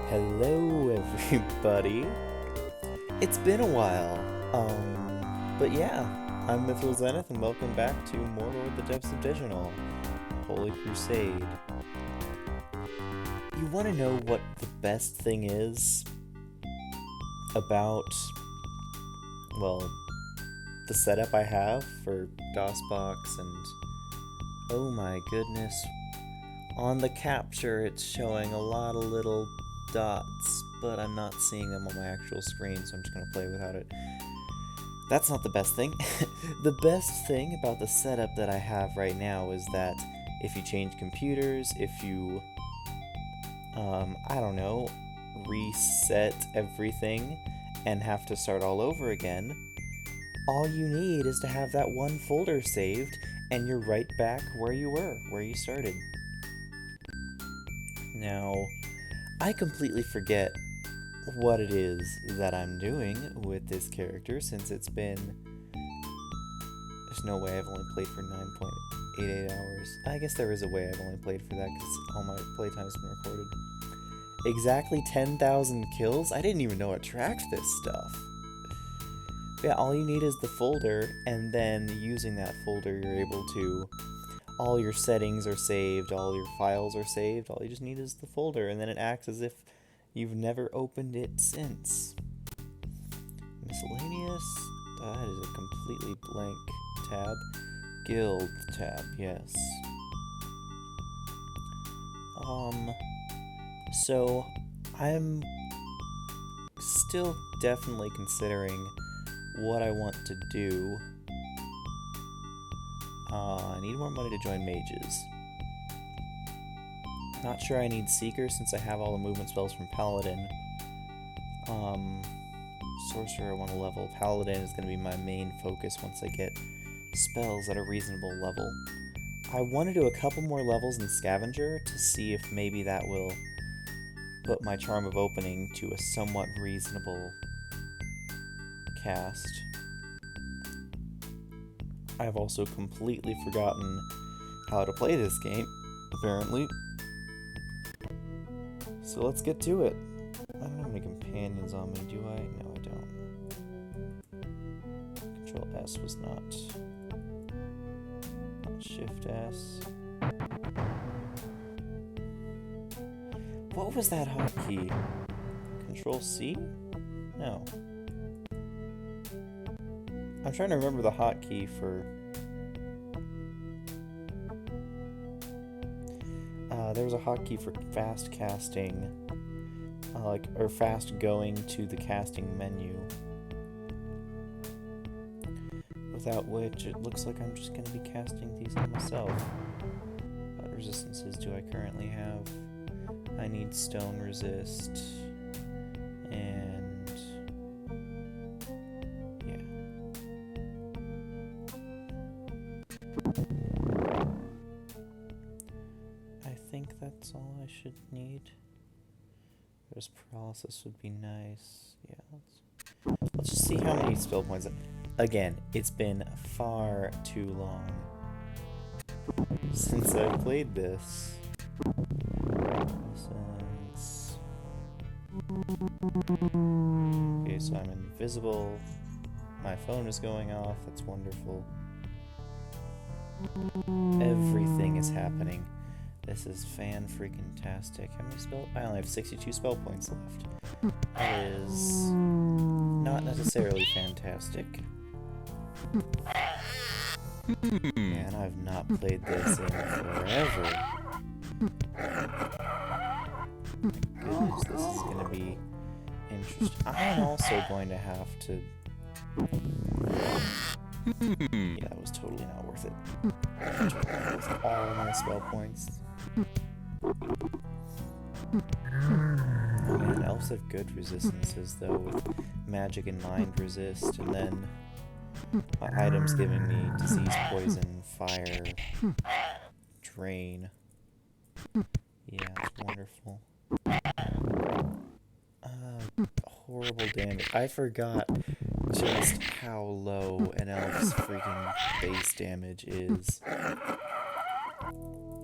Hello, everybody. It's been a while. But yeah, I'm Mythril Zenith, and welcome back to Mordor: The Depths of Dejenol, Holy Crusade. You want to know what the best thing is about, well, the setup I have for DOSBox and, oh my goodness, on the capture it's showing a lot of little dots, but I'm not seeing them on my actual screen, so I'm just going to play without it. That's not the best thing. The best thing about the setup that I have right now is that if you change computers, if you, I don't know, reset everything and have to start all over again, all you need is to have that one folder saved and you're right back where you were, where you started. Now, I completely forget what it is that I'm doing with this character since it's been... There's no way I've only played for 9.88 hours. I guess there is a way I've only played for that because all my playtime's been recorded. Exactly 10,000 kills? I didn't even know it tracked this stuff. Yeah, all you need is the folder, and then using that folder you're able to... All your settings are saved, all your files are saved, all you just need is the folder, and then it acts as if you've never opened it since. Miscellaneous, that is a completely blank tab. Guild tab, yes. So I'm still definitely considering what I want to do. I need more money to join mages. Not sure I need Seeker since I have all the movement spells from Paladin. Sorcerer I want to level. Paladin is going to be my main focus once I get spells at a reasonable level. I want to do a couple more levels in Scavenger to see if maybe that will put my Charm of Opening to a somewhat reasonable cast. I've also completely forgotten how to play this game, apparently. So let's get to it. I don't have any companions on me, do I? No, I don't. Control S was not Shift S. What was that hotkey? Control C? No. I'm trying to remember the hotkey for... there was a hotkey for fast casting, or fast going to the casting menu. Without which, it looks like I'm just going to be casting these on myself. What resistances do I currently have? I need stone resist, and... yeah. I think that's all I should need. There's paralysis would be nice. Yeah, let's just see how many spell points. Again, it's been far too long since I played this. Okay, so I'm invisible. My phone is going off. That's wonderful. Everything is happening. This is fan-freaking-tastic. How many spell? I only have 62 spell points left. That is not necessarily fantastic. Man, I've not played this in forever. Goodness, this is going to be interesting. I'm also going to have to... yeah, that was totally not worth it. All my spell points. Oh man, elves have good resistances though, with magic and mind resist, and then my items giving me disease, poison, fire, drain. Yeah, it's wonderful. Horrible damage. I forgot just how low an elf's freaking base damage is.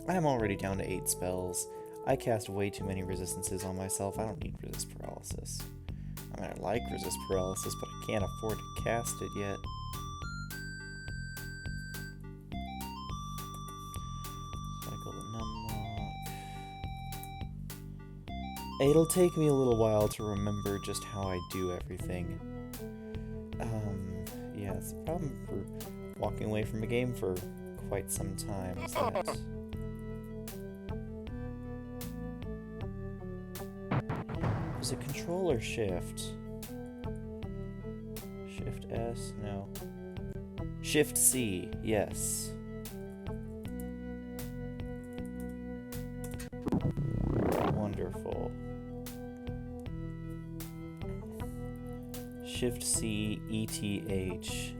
I'm already down to 8 spells. I cast way too many resistances on myself. I don't need resist paralysis. I mean, I like resist paralysis, but I can't afford to cast it yet. Cycle the numlock. It'll take me a little while to remember just how I do everything. Yeah, it's a problem for walking away from a game for quite some time, is that was it Control or Shift? Shift S? No. Shift C, yes. Wonderful. Shift C, ETH.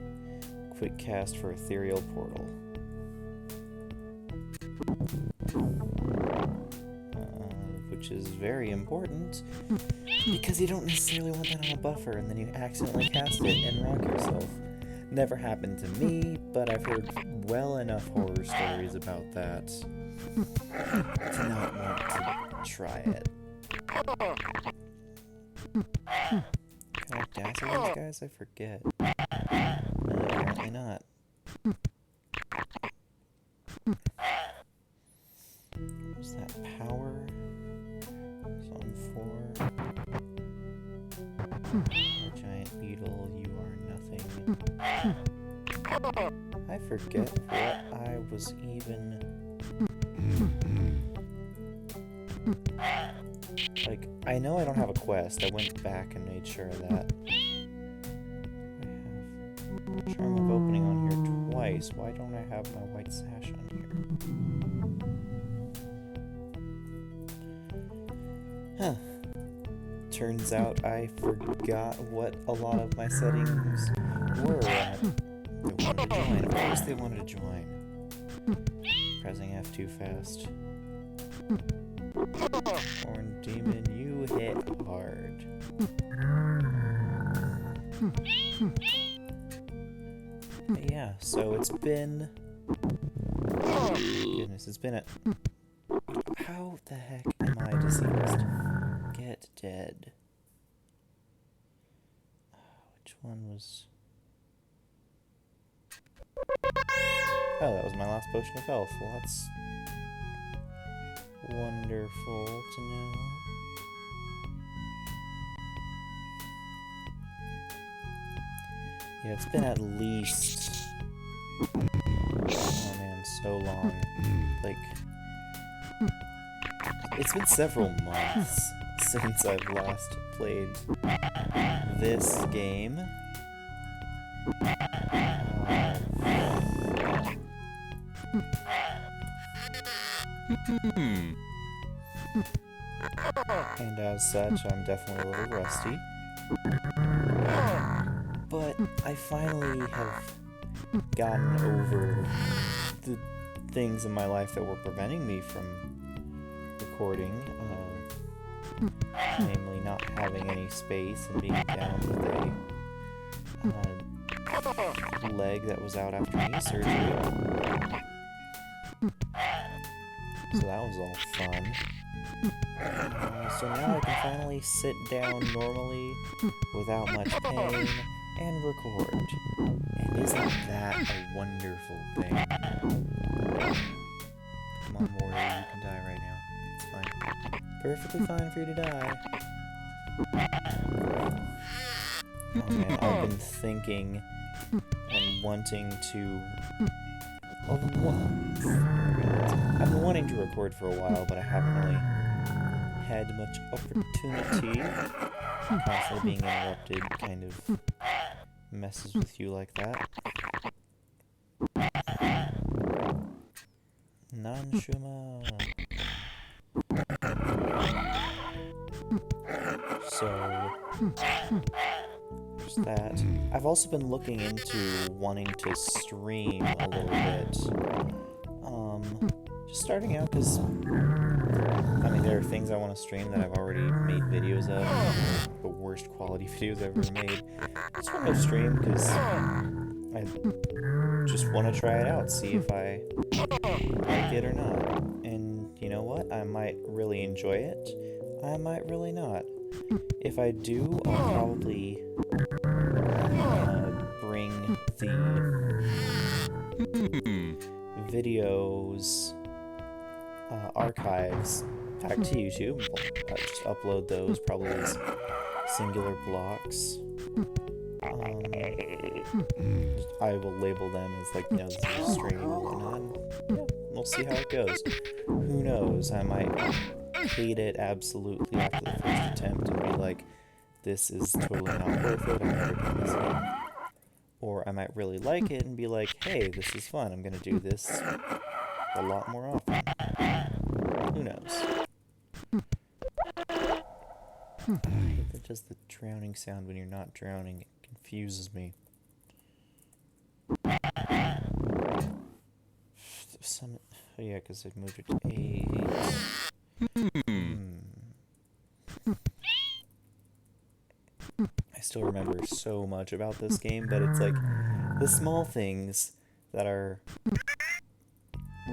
Quick cast for Ethereal Portal. Which is very important because you don't necessarily want that on a buffer and then you accidentally cast it and rock yourself. Never happened to me, but I've heard well enough horror stories about that to not want to try it. Can I dazzle these guys? I forget. Apparently not. What was that? Power? Zone 4. Giant beetle, you are nothing. I forget what I was even... Like, I know I don't have a quest. I went back and made sure of that. I have Charm of Opening on here twice. Why don't I have my white sash on here? Huh. Turns out I forgot what a lot of my settings were. They wanted to join. Of course they wanted to join. Pressing F too fast. Horn Demon, you hit hard. But yeah, so it's been... Oh, goodness, it's been a... How the heck am I deceased? Get dead. Which one was... Oh, that was my last potion of health. Well, that's wonderful to know. Yeah, it's been at least... Oh man, so long. Like... It's been several months since I've last played this game. And as such, I'm definitely a little rusty. But I finally have gotten over the things in my life that were preventing me from recording, namely not having any space and being down with a leg that was out after knee surgery. So that was all fun. So now I can finally sit down normally without much pain and record. And isn't that a wonderful thing? Come on, warrior, you can die right now. It's fine. Perfectly fine for you to die. Oh man, I've been thinking and wanting to... I've been wanting to record for a while, but I haven't really had much opportunity. Constantly being interrupted kind of messes with you like that. Nanshuma. So, there's that. I've also been looking into wanting to stream a little bit. Just starting out because, I mean, there are things I want to stream that I've already made videos of. The worst quality videos I've ever made. I just want to stream because I just want to try it out, see if I like it or not. And you know what, I might really enjoy it, I might really not. If I do, I'll probably bring the videos archives back to YouTube. I'll just upload those probably as singular blocks. I will label them as, like, this is a stream and whatnot. Yeah, we'll see how it goes. Who knows? I might hate it absolutely after the first attempt and be like, this is totally not worth it, I'm never doing this again. Or I might really like it and be like, hey, this is fun, I'm gonna do this a lot more often. Who knows? I hate that does the drowning sound when you're not drowning. It confuses me. Oh yeah, because I moved it to 8. I still remember so much about this game, but it's like the small things that are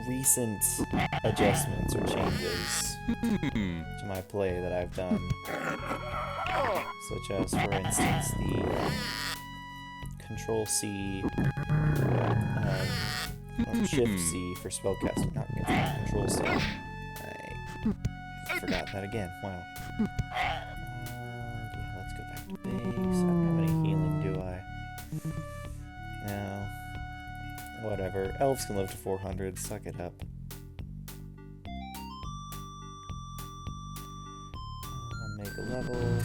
recent adjustments or changes to my play that I've done. Such as, for instance, the Control-C, Shift-C for spellcasting, not Control-C. I forgot that again, wow. Yeah, let's go back to base. I don't have any healing, do I? No. Whatever. Elves can live to 400, suck it up. Make a level.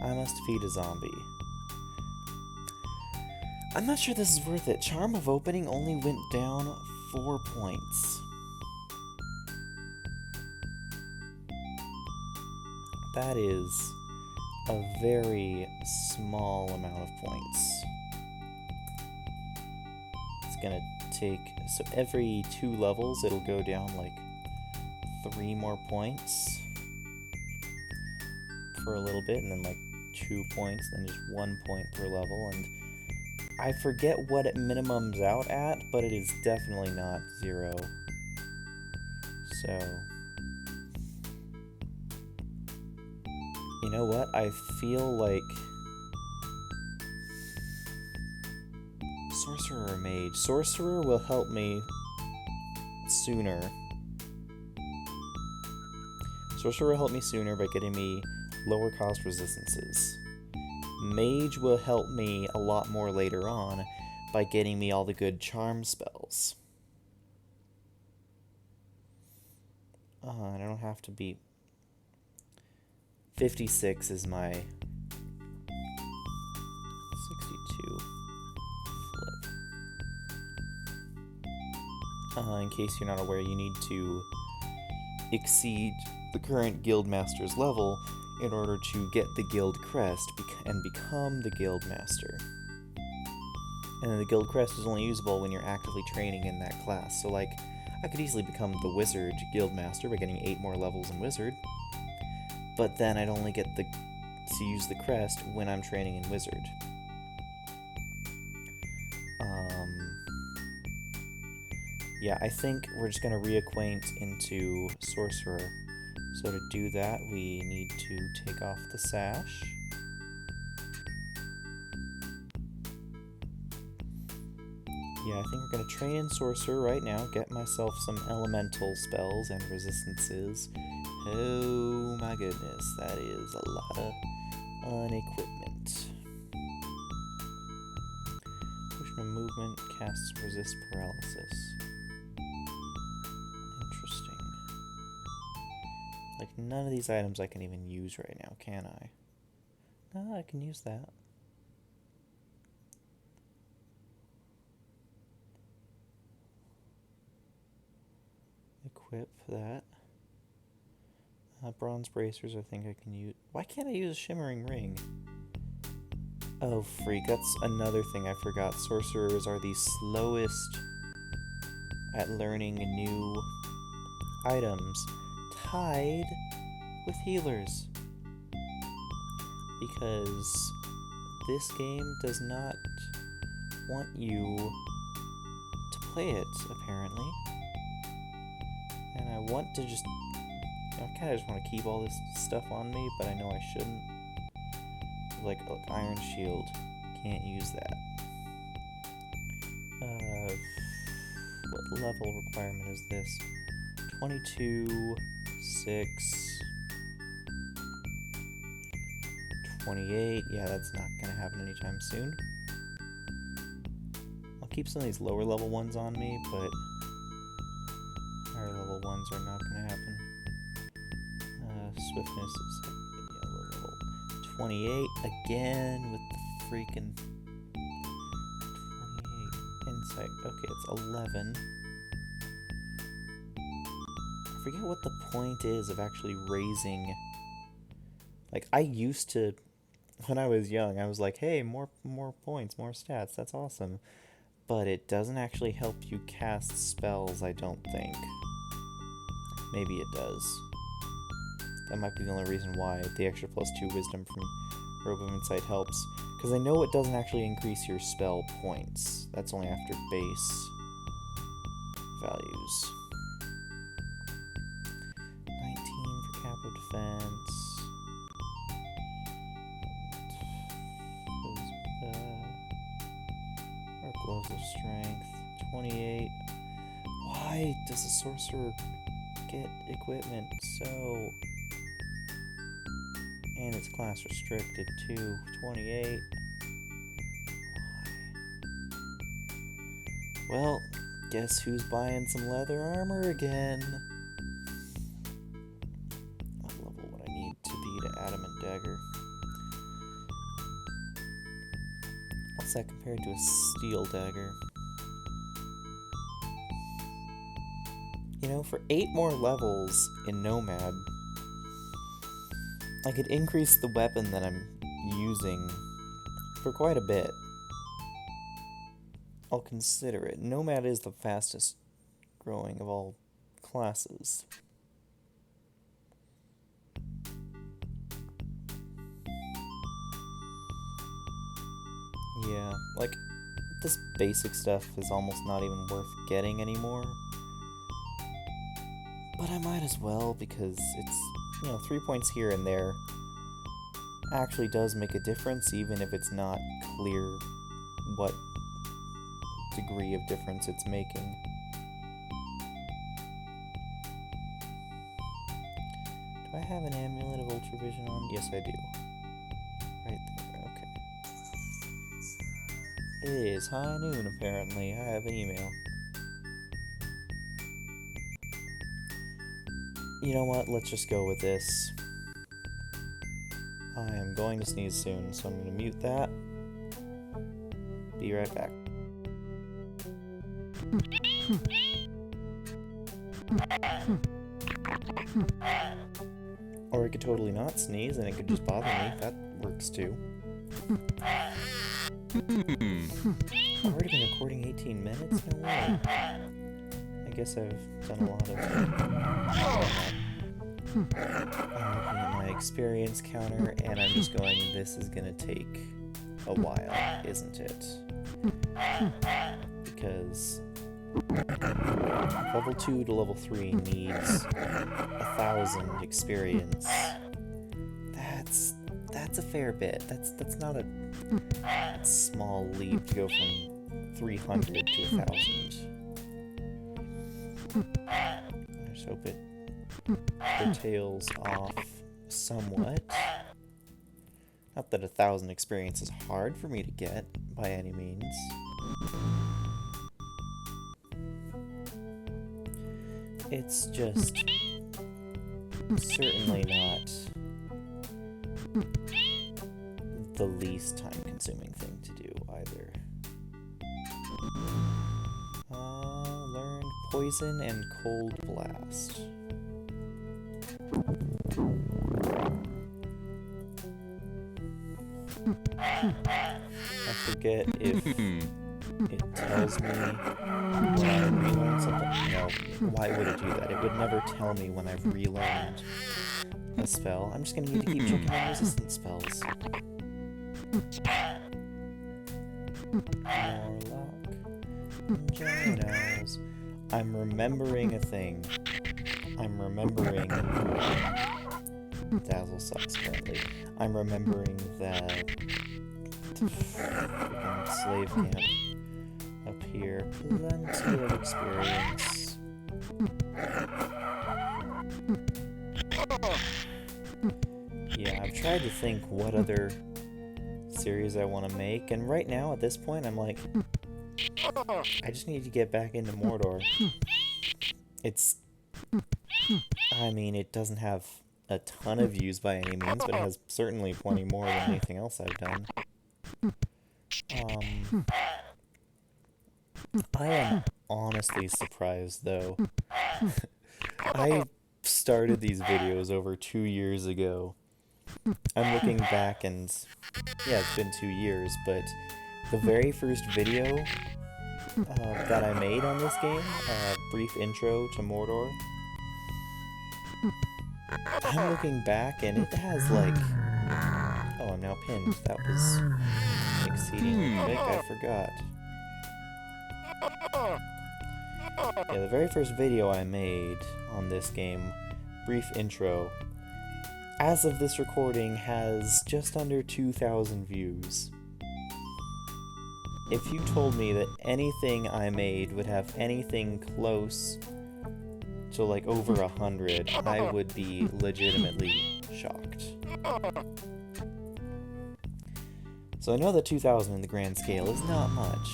I must feed a zombie. I'm not sure this is worth it. Charm of opening only went down 4 points. That is a very small amount of points. It's gonna take... So every 2 levels, it'll go down like 3 more points for a little bit, and then like 2 points, then just 1 point per level, and I forget what it minimums out at, but it is definitely not 0. So, you know what? I feel like Sorcerer or Mage. Sorcerer will help me sooner. Sorcerer will help me sooner by getting me lower cost resistances. Mage will help me a lot more later on by getting me all the good charm spells. I don't have to beat... 56 is my... 62. Flip. In case you're not aware, you need to exceed the current Guildmaster's level in order to get the Guild Crest and become the Guildmaster. And then the Guild Crest is only usable when you're actively training in that class. So, like, I could easily become the Wizard Guildmaster by getting 8 more levels in Wizard. But then I'd only get to use the crest when I'm training in Wizard. Yeah, I think we're just going to reacquaint into Sorcerer. So to do that, we need to take off the sash. Yeah, I think we're going to train in Sorcerer right now, get myself some elemental spells and resistances. Oh my goodness, that is a lot of unequipment. Potion of movement casts resist paralysis. Interesting. Like, none of these items I can even use right now, can I? No, I can use that. Equip that. Bronze bracers, I think I can use. Why can't I use a shimmering ring? Oh, freak. That's another thing I forgot. Sorcerers are the slowest at learning new items, tied with healers. Because this game does not want you to play it, apparently. And I want to just... I kind of just want to keep all this stuff on me, but I know I shouldn't. Like, look, Iron Shield. Can't use that. What level requirement is this? 22, 6, 28. Yeah, that's not going to happen anytime soon. I'll keep some of these lower level ones on me, but higher level ones are not going to happen. Swiftness is low level 28 again with the freaking 28 insight. Okay, it's 11. I forget what the point is of actually raising. Like, I used to, when I was young, I was like, hey, more points, more stats, that's awesome. But it doesn't actually help you cast spells, I don't think. Maybe it does. That might be the only reason why the extra +2 wisdom from Robe of Insight helps. Because I know it doesn't actually increase your spell points. That's only after base values. 19 for cap of defense. Or gloves of strength. 28. Why does the sorcerer get equipment so... And it's class restricted too. 28. Why? Well, guess who's buying some leather armor again? What level would I need to be to Adamant Dagger? What's that compared to a steel dagger? You know, for 8 more levels in Nomad, I could increase the weapon that I'm using for quite a bit. I'll consider it. Nomad is the fastest growing of all classes. Yeah, like, this basic stuff is almost not even worth getting anymore. But I might as well, because it's, 3 points here and there actually does make a difference, even if it's not clear what degree of difference it's making. Do I have an Amulet of Ultravision on? Yes, I do. Right there, okay. It is high noon, apparently. I have an email. You know what? Let's just go with this. I am going to sneeze soon, so I'm going to mute that. Be right back. Or I could totally not sneeze and it could just bother me. That works too. I've already been recording 18 minutes? No way. I guess I've done a lot of... I'm looking at my experience counter, and I'm just going, this is gonna take a while, isn't it? Because level 2 to level 3 needs 1,000 experience. That's a fair bit. That's not a small leap to go from 300 to 1,000. I just hope it curtails off somewhat. Not that 1,000 experience is hard for me to get, by any means. It's just certainly not the least time-consuming thing to do, either. Learned Poison and Cold Blast. I forget if it tells me when I relearn something. No, why would it do that? It would never tell me when I've relearned a spell. I'm just gonna need to keep checking on resistance spells. Warlock. Jonas. I'm remembering a thing. I'm remembering... Dazzle sucks, apparently. I'm remembering that... freaking slave camp up here. Plenty of experience. Yeah, I've tried to think what other series I want to make, and right now, at this point, I'm like... I just need to get back into Mordor. It's... I mean, it doesn't have a ton of views by any means, but it has certainly plenty more than anything else I've done. I am honestly surprised, though. I started these videos over 2 years ago. I'm looking back and... yeah, it's been 2 years, but the very first video that I made on this game, brief intro to Mordor, I'm looking back and it has like... oh, I'm now pinned. That was exceedingly quick, I forgot. Yeah, the very first video I made on this game, brief intro, as of this recording has just under 2,000 views. If you told me that anything I made would have anything close to like over 100, I would be legitimately shocked. So I know that 2,000 in the grand scale is not much.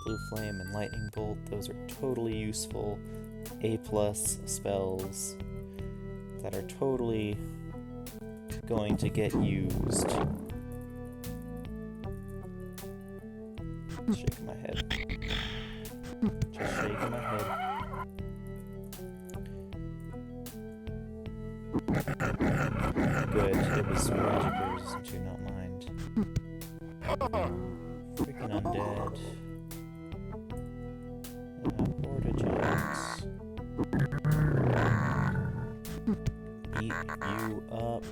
Blue Flame and Lightning Bolt, those are totally useful A+ spells that are totally going to get used. Shaking my head. Just shaking my head. Good, it was magic resistant to, not mind. Freaking undead. Porta Giants. Beat you up.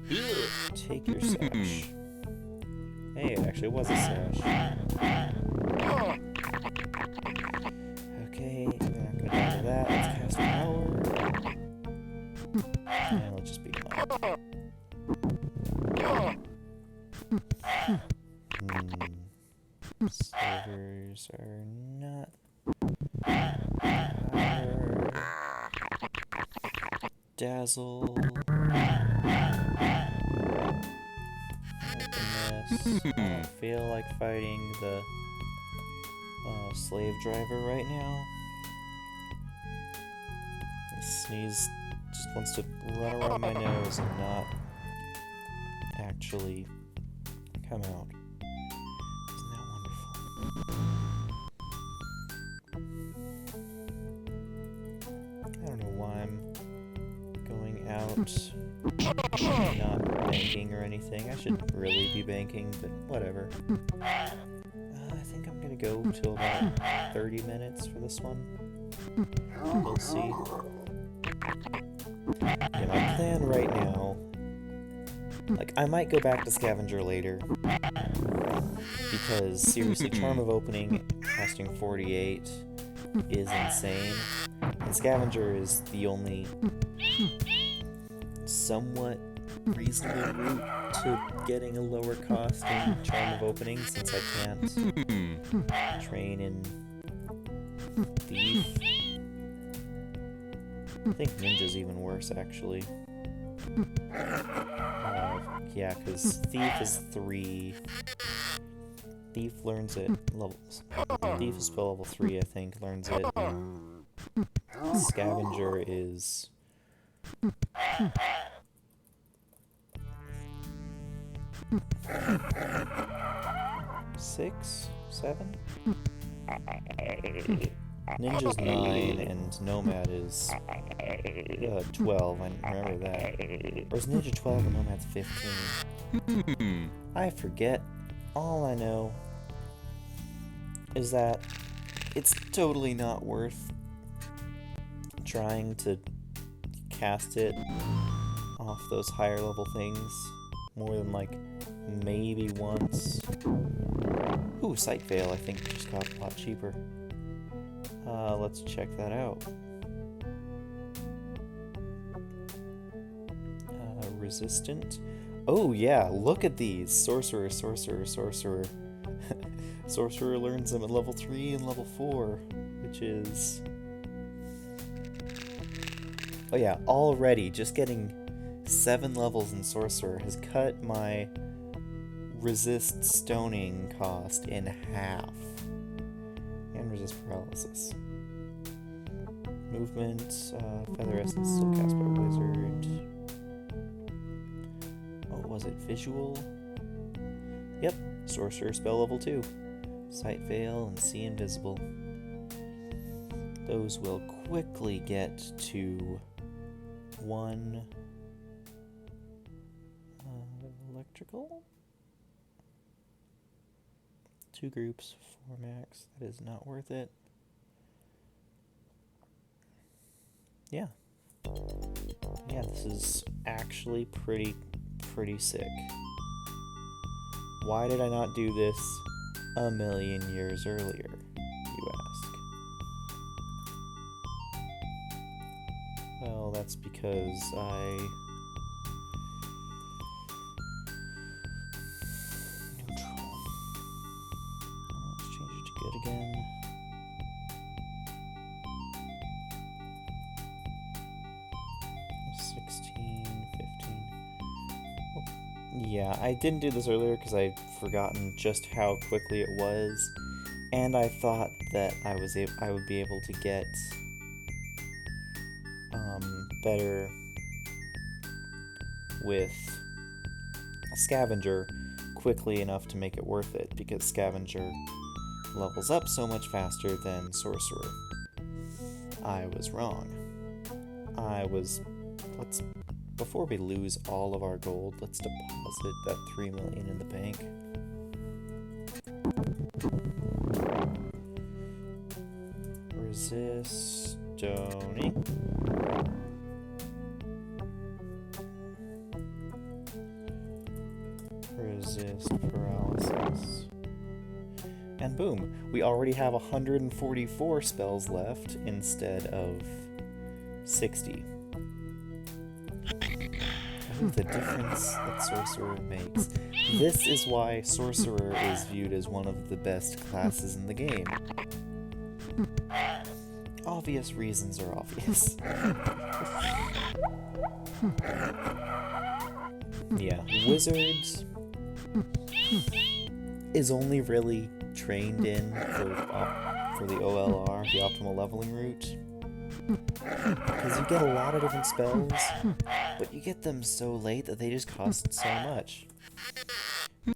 And take your sash. Hey, it actually was a sash. Okay, we're not gonna go to that. Let's cast power. And let's just beat him up. Slavers are not power. Dazzle. I don't feel like fighting the slave driver right now. This sneeze just wants to run around my nose and not actually come out. Isn't that wonderful? I don't know why I'm going out. Not banking or anything. I should really be banking, but whatever. I think I'm gonna go till about 30 minutes for this one. We'll see. Yeah, my plan right now... like, I might go back to Scavenger later. Because, seriously, Charm of Opening, costing 48, is insane. And Scavenger is the only... somewhat reasonable route to getting a lower cost in Charm of Opening, since I can't train in Thief. I think Ninja's even worse, actually. Yeah, because Thief is 3. Thief learns it levels. Thief is spell level 3, I think, learns it. Scavenger is... 6? 7? Ninja's 9 and Nomad is 12. I remember that. Or is Ninja 12 and Nomad's 15? I forget. All I know is that it's totally not worth trying to cast it off those higher level things more than like maybe once. Ooh, Sight Veil, I think, just got a lot cheaper. Let's check that out. Resistant. Oh yeah, look at these. Sorcerer, Sorcerer, Sorcerer. Sorcerer learns them at level 3 and level 4, which is... Oh yeah, already, just getting 7 levels in Sorcerer has cut my resist stoning cost in half. And resist paralysis. Movement, Feather Essence, still cast by Wizard. Oh, was it Visual? Yep, Sorcerer spell level 2. Sight Veil and See Invisible. Those will quickly get to 1 electrical? 2 groups, 4 max. That is not worth it. Yeah. Yeah, this is actually pretty sick. Why did I not do this a million years earlier, you ask? Well, that's because neutral. Let's change it to good again. Yeah, I didn't do this earlier because I'd forgotten just how quickly it was, and I thought that I would be able to get better with Scavenger quickly enough to make it worth it, because Scavenger levels up so much faster than Sorcerer. I was wrong. Before we lose all of our gold, let's deposit that 3 million in the bank. Resist stoning. Resist paralysis. And boom, we already have 144 spells left instead of 60. The difference that Sorcerer makes. This is why Sorcerer is viewed as one of the best classes in the game. Obvious reasons are obvious. Yeah, Wizards is only really trained in for the OLR, the optimal leveling route. Because you get a lot of different spells, but you get them so late that they just cost so much.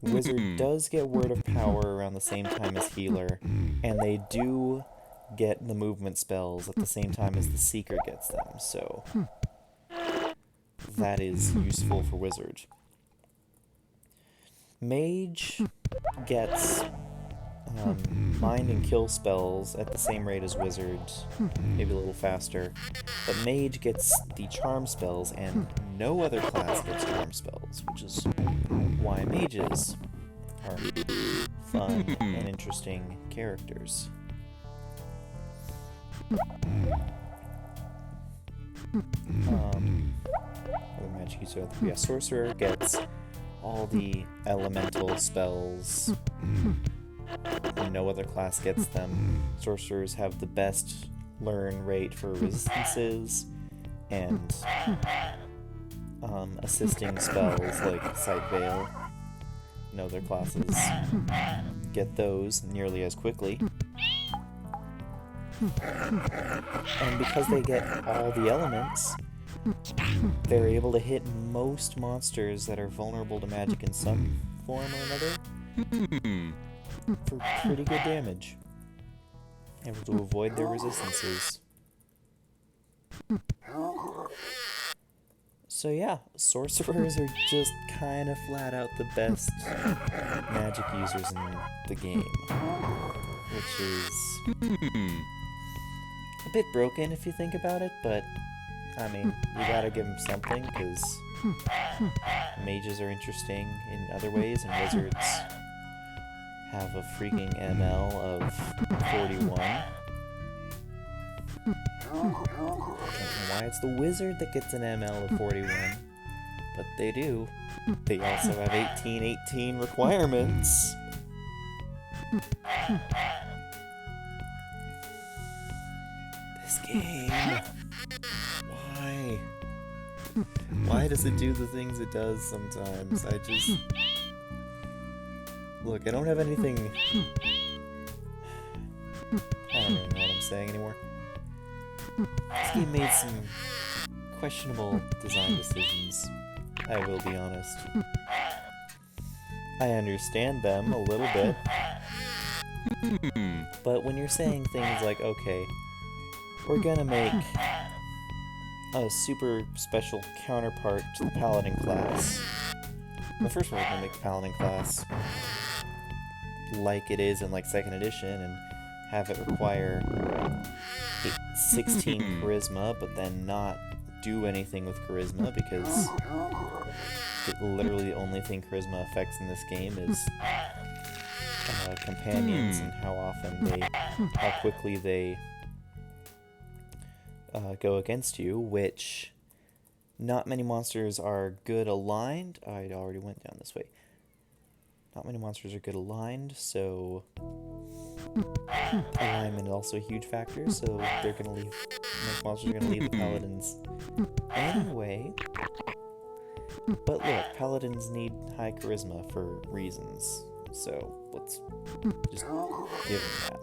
Wizard does get Word of Power around the same time as Healer, and they do get the movement spells at the same time as the Seeker gets them, so that is useful for Wizard. Mage gets Mind and Kill spells at the same rate as Wizard, maybe a little faster, but Mage gets the Charm spells, and no other class gets Charm spells, which is why Mages are fun and interesting characters. Other magic user, yeah, Sorcerer gets all the elemental spells. No other class gets them. Sorcerers have the best learn rate for resistances and assisting spells like Sight Veil. No other classes get those nearly as quickly. And because they get all the elements, they're able to hit most monsters that are vulnerable to magic in some form or another for pretty good damage. Able to avoid their resistances. So yeah, sorcerers are just kind of flat out the best magic users in the game. Which is a bit broken if you think about it, but I mean, you gotta give him something, because mages are interesting in other ways, and wizards have a freaking ML of 41. I don't know why it's the wizard that gets an ML of 41, but they do. They also have 1818 requirements. This game. Why? Why does it do the things it does sometimes? Look, I don't have anything... I don't even know what I'm saying anymore. This game made some questionable design decisions, I will be honest. I understand them a little bit. But when you're saying things like, okay, we're gonna make a super special counterpart to the Paladin class. Well, first of all, we're gonna make the Paladin class like it is in like 2nd edition and have it require 16 charisma, but then not do anything with charisma, because literally the only thing charisma affects in this game is companions and how quickly they go against you, which not many monsters are good aligned. I already went down this way. Not many monsters are good aligned, so alignment is also a huge factor, so most monsters are gonna leave the paladins anyway. But look, paladins need high charisma for reasons, so let's just give them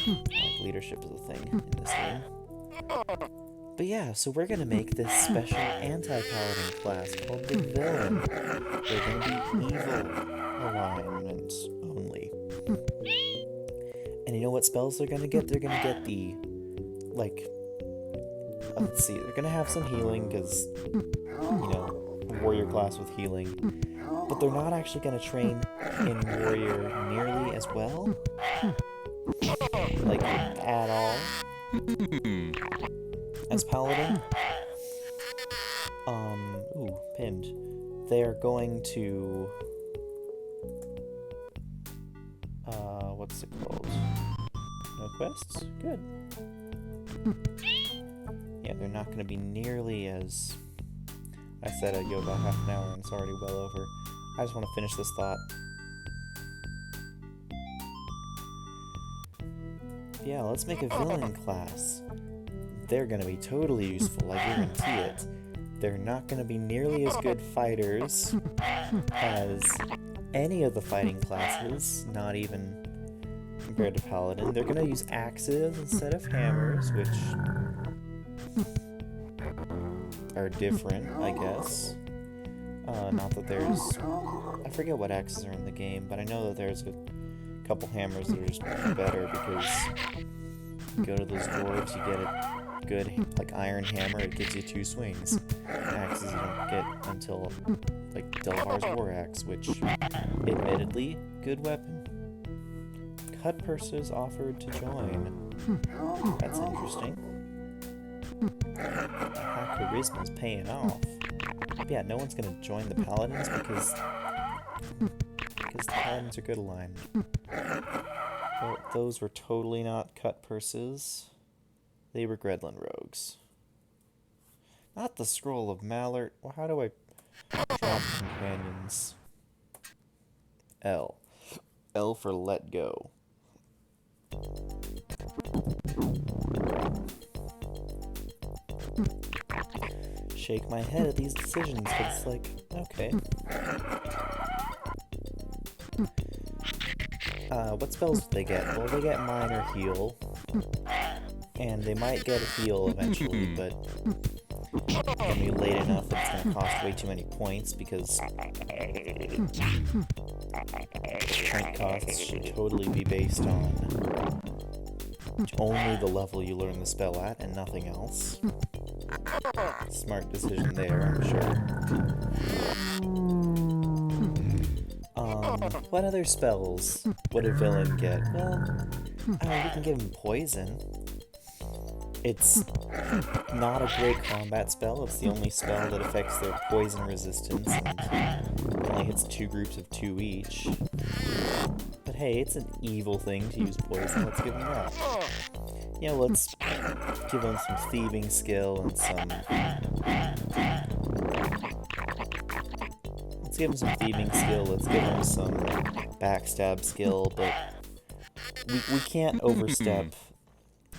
that. Leadership is a thing in this game. But yeah, so we're gonna make this special anti-paladin class called the Villain. They're gonna be evil alignment only. And you know what spells they're gonna get? They're gonna get the, let's see, they're gonna have some healing, because, warrior class with healing. But they're not actually gonna train in warrior nearly as well. Like, at all. As paladin. Pinned. They are going to... what's it called? No quests? Good. Yeah, they're not going to be nearly as... I said I'd go about half an hour, and it's already well over. I just want to finish this thought. Yeah, let's make a villain class. They're going to be totally useful, I guarantee it. They're not going to be nearly as good fighters as any of the fighting classes, not even compared to Paladin. They're going to use axes instead of hammers, which are different, I guess. Not that there's... I forget what axes are in the game, but I know that there's a couple hammers that are just better, because you go to those dwarves, you get a good, iron hammer, it gives you 2 swings. Axes you don't get until, Delvar's War Axe, which, admittedly, good weapon. Cut purses offered to join. That's interesting. How charisma's paying off. But yeah, no one's gonna join the paladins because the paladins are good aligned. Well, those were totally not cut purses. They were Gredlin rogues. Not the Scroll of Mallard. Well, how do I drop companions? L. L for let go. Shake my head at these decisions, but it's okay. What spells do they get? Well, they get minor heal. And they might get a heal eventually, but it's gonna be late enough that it's gonna cost way too many points, because point costs should totally be based on only the level you learn the spell at and nothing else. Smart decision there, I'm sure. What other spells would a villain get? Well, we can give him poison. It's not a great combat spell. It's the only spell that affects their poison resistance and only hits 2 groups of 2 each. But hey, it's an evil thing to use poison. Let's give them that. You know, let's give them some thieving skill and some... Let's give them some thieving skill. Let's give them some backstab skill, but we can't overstep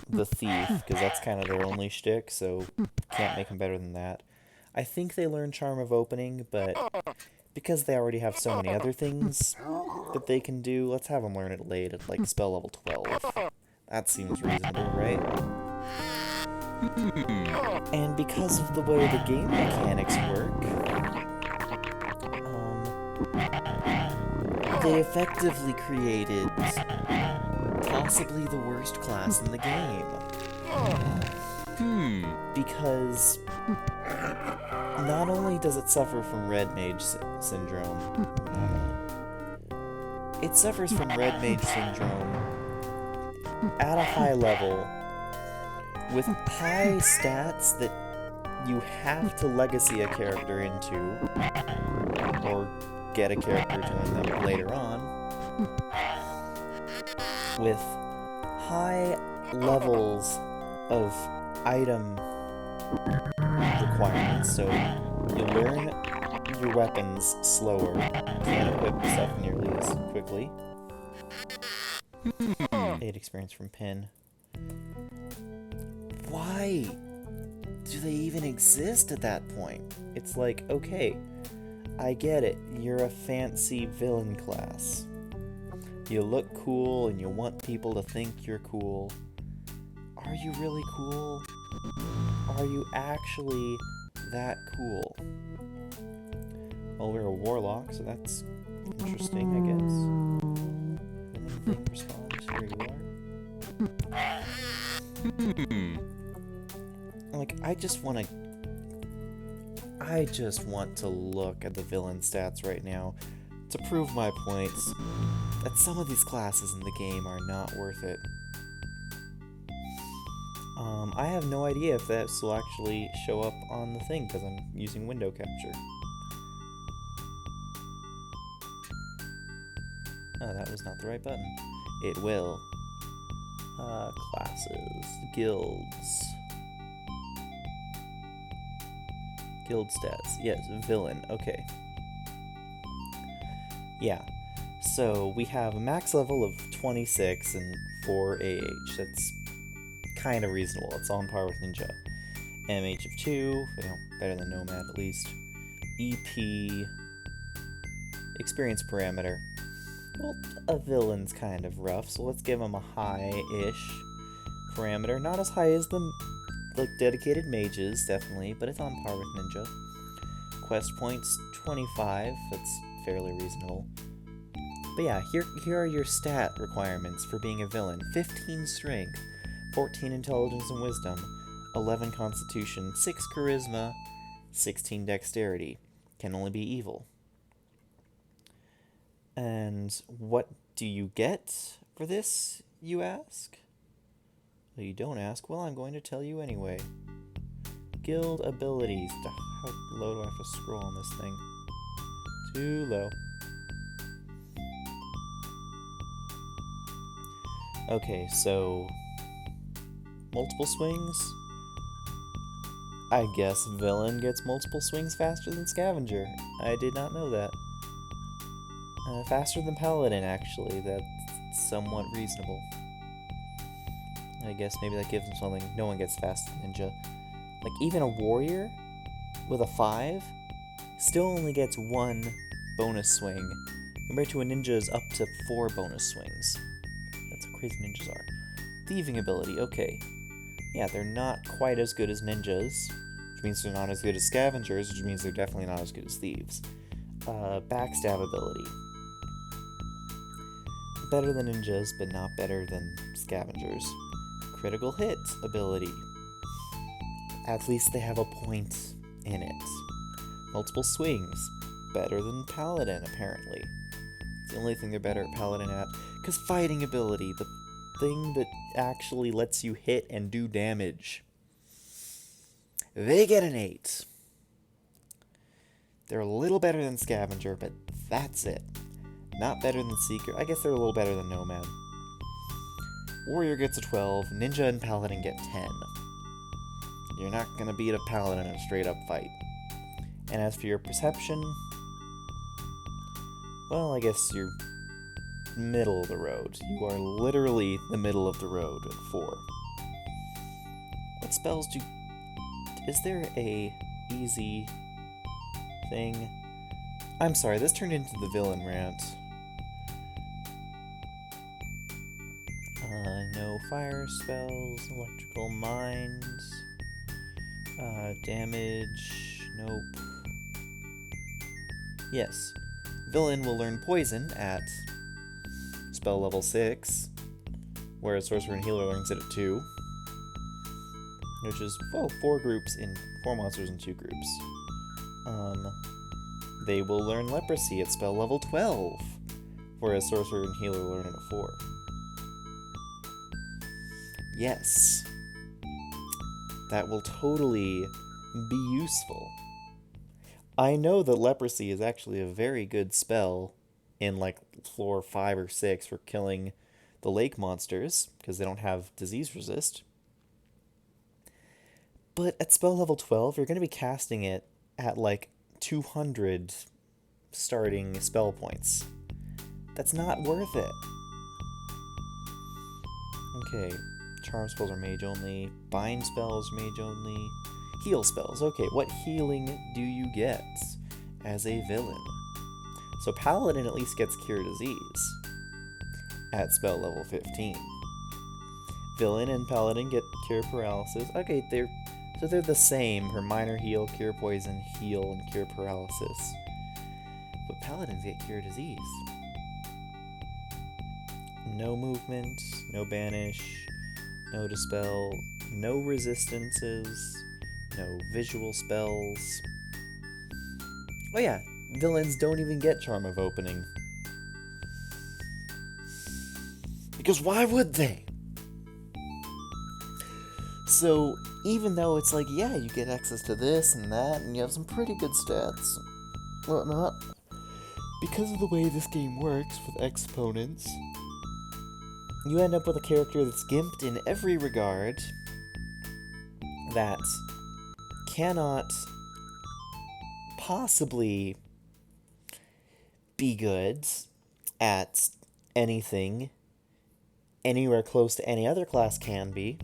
the thief, because that's kind of their only shtick, so can't make them better than that. I think they learn Charm of Opening, but because they already have so many other things that they can do, let's have them learn it late at, like, spell level 12. That seems reasonable, right? And because of the way the game mechanics work, they effectively created possibly the worst class in the game. Because not only does it suffer from Red Mage Syndrome, it suffers from Red Mage Syndrome at a high level with high stats that you have to legacy a character into, or get a character to win them later on, with high levels of item requirements, so you learn your weapons slower, can't equip stuff nearly as quickly. 8 experience from Pin. Why do they even exist at that point? It's like, okay, I get it, you're a fancy villain class. You look cool and you want people to think you're cool. Are you really cool? Are you actually that cool? Well, we're a warlock, so that's interesting, I guess. Anything responds? Here you are. Like, I just want to look at the villain stats right now to prove my points that some of these classes in the game are not worth it. I have no idea if this will actually show up on the thing, because I'm using window capture. Oh, that was not the right button. It will. Classes. Guilds. Guild stats. Yes, villain. Okay. Yeah. So, we have a max level of 26 and 4 AH. That's kind of reasonable. It's on par with Ninja. MH of 2, you know, better than Nomad at least. EP. Experience parameter. Well, a villain's kind of rough, so let's give him a high-ish parameter. Not as high as the dedicated mages, definitely, but it's on par with Ninja. Quest points, 25. That's fairly reasonable. But yeah, here are your stat requirements for being a villain. 15 strength, 14 intelligence and wisdom, 11 constitution, 6 charisma, 16 dexterity. Can only be evil. And what do you get for this, you ask? Well, you don't ask. Well, I'm going to tell you anyway. Guild abilities. How low do I have to scroll on this thing? Too low. Okay, so multiple swings. I guess villain gets multiple swings faster than scavenger. I did not know that. Faster than paladin, actually. That's somewhat reasonable. I guess maybe that gives him something. No one gets fast ninja. Like, even a warrior with a 5 still only gets 1 bonus swing, compared to a ninja's up to 4 bonus swings. That's how crazy ninjas are. Thieving ability, okay. Yeah, they're not quite as good as ninjas, which means they're not as good as scavengers, which means they're definitely not as good as thieves. Backstab ability. Better than ninjas, but not better than scavengers. Critical hit ability. At least they have a point in it. Multiple swings. Better than paladin, apparently. It's the only thing they're better at paladin at. Because fighting ability, the thing that actually lets you hit and do damage. They get an 8. They're a little better than Scavenger, but that's it. Not better than Seeker. I guess they're a little better than Nomad. Warrior gets a 12. Ninja and Paladin get 10. You're not going to beat a Paladin in a straight-up fight. And as for your Perception, well, I guess you're middle of the road. You are literally the middle of the road at 4. What spells do... Is there a easy thing? I'm sorry, this turned into the villain rant. No fire spells, electrical mines, damage, nope. Yes, villain will learn poison at spell level 6, whereas Sorcerer and Healer learns it at 2. Which is, 4 groups in 4 monsters in 2 groups. They will learn Leprosy at spell level 12, whereas Sorcerer and Healer learn it at 4. Yes. That will totally be useful. I know that Leprosy is actually a very good spell in like floor 5 or 6 for killing the lake monsters, because they don't have disease resist. But at spell level 12, you're going to be casting it at like 200 starting spell points. That's not worth it. Okay, charm spells are mage only, bind spells mage only, heal spells. Okay, what healing do you get as a villain? So Paladin at least gets Cure Disease at spell level 15. Villain and Paladin get Cure Paralysis. Okay, they're the same for Minor Heal, Cure Poison, Heal, and Cure Paralysis. But Paladins get Cure Disease. No movement, no banish, no dispel, no resistances, no visual spells. Oh yeah, villains don't even get Charm of Opening. Because why would they? So, even though it's like, yeah, you get access to this and that, and you have some pretty good stats and whatnot, because of the way this game works with exponents, you end up with a character that's gimped in every regard, that cannot possibly be good at anything anywhere close to any other class can be,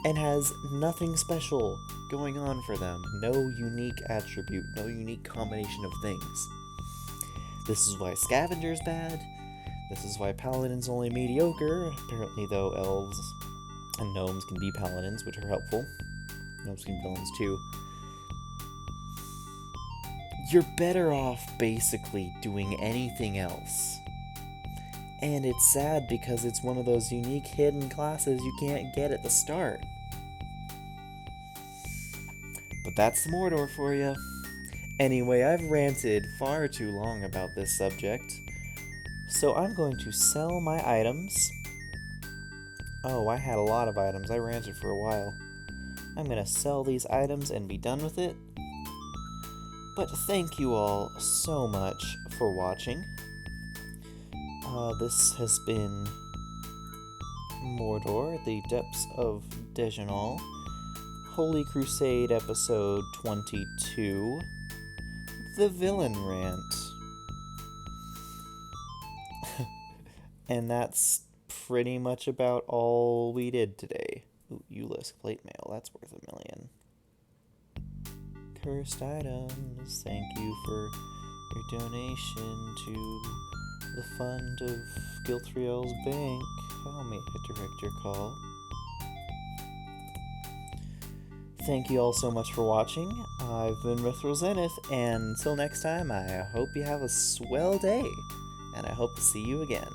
and has nothing special going on for them. No unique attribute, no unique combination of things. This is why Scavenger's bad. This is why Paladin's only mediocre. Apparently, though, elves and gnomes can be paladins, which are helpful. Gnomes can be villains, too. You're better off, basically, doing anything else. And it's sad because it's one of those unique hidden classes you can't get at the start. But that's the Mordor for you. Anyway, I've ranted far too long about this subject, so I'm going to sell my items. Oh, I had a lot of items. I ranted for a while. I'm going to sell these items and be done with it. But thank you all so much for watching. This has been Mordor, the Depths of Dejenol, Holy Crusade episode 22, the Villain Rant. And that's pretty much about all we did today. Ooh, Ulisk plate mail, that's worth $1 million. Cursed items, thank you for your donation to the fund of Gilthriel's bank. Allow me to direct your call. Thank you all so much for watching. I've been Mithril Zenith, and until next time, I hope you have a swell day, and I hope to see you again.